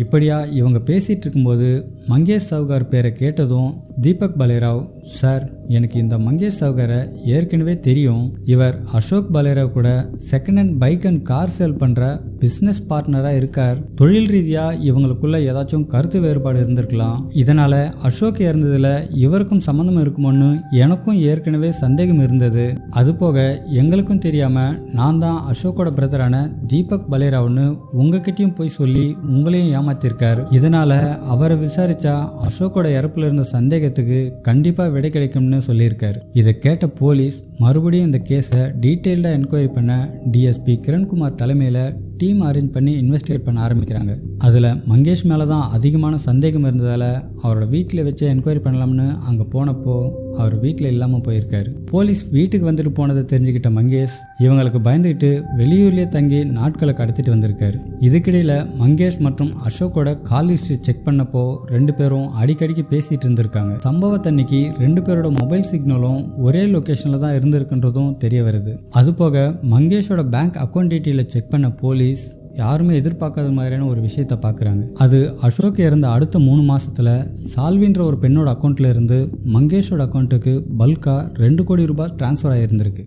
இப்படியா இவங்க பேசிட்டு இருக்கும்போது மங்கேஷ் சவுகார் பேரை கேட்டதும் தீபக் பலேராவ், சார் எனக்கு இந்த மங்கேஷ் சவுகாரை ஏற்கனவே தெரியும். இவர் அசோக் பலேராவ் கூட second hand bike and car sale பண்ற பிசினஸ் பார்ட்னரா இருக்கார். தொழில் ரீதியா இவங்களுக்குள்ள ஏதாச்சும் கருத்து வேறுபாடு இருந்திருக்கலாம். இதனால அசோக் இறந்ததுல இவருக்கும் சம்மந்தம் இருக்குமோன்னு எனக்கும் ஏற்கனவே சந்தேகம் இருந்தது. அது போக எங்களுக்கும் தெரியாம நான் தான் அசோக்கோட பிரதரான தீபக் பலேராவ்னு உங்ககிட்டயும் போய் சொல்லி உங்களையும் ஏமாத்திருக்காரு. இதனால அவரை விசாரிச்சா அசோக்கோட இறப்புல இருந்த சந்தேகத்துக்கு கண்டிப்பா விடை கிடைக்கும்னு சொல்லியிருக்காரு. இதை கேட்ட போலீஸ் மறுபடியும் இந்த கேஸை டீட்டெயில்டா என்கொயரி பண்ண டிஎஸ்பி கிரண்குமார் தலைமையில டீம் அரேஞ்ச் பண்ணி இன்வெஸ்டிகேட் பண்ண ஆரம்பிக்கிறாங்க. அதில் மங்கேஷ் மேலே தான் அதிகமான சந்தேகம் இருந்ததால் அவரோட வீட்டில் வச்சு என்கொயரி பண்ணலாம்னு அங்கே போனப்போ அவர் வீட்டில் இல்லாமல் போயிருக்காரு. போலீஸ் வீட்டுக்கு வந்துட்டு போனதை தெரிஞ்சுக்கிட்ட மங்கேஷ் இவங்களுக்கு பயந்துக்கிட்டு வெளியூர்லேயே தங்கி நாட்களை கடத்திட்டு வந்திருக்காரு. இதுக்கிடையில் மங்கேஷ் மற்றும் அசோக்கோட கால் ஹிஸ்ட்ரி செக் பண்ணப்போ 2 பேரும் அடிக்கடிக்கு பேசிட்டு இருந்திருக்காங்க. சம்பவத்தன்னைக்கு 2 பேரோட மொபைல் சிக்னலும் ஒரே லொக்கேஷனில் தான் இருந்திருக்குன்றதும் தெரிய வருது. அதுபோக மங்கேஷோட பேங்க் அக்கௌண்ட் டீட்டெயிலை செக் பண்ண போலீஸ் யாருமே எதிர்பார்க்காத மாதிரியான ஒரு விஷயத்த பார்க்குறாங்க. அது அசோக் இறந்த அடுத்த 3 மாசத்துல சால்வின்ற ஒரு பெண்ணோட அக்கௌண்ட்ல இருந்து மங்கேஷோட அக்கௌண்ட்டுக்கு பல்கா 2 கோடி ரூபாய் டிரான்ஸ்ஃபர் ஆகியிருந்திருக்கு.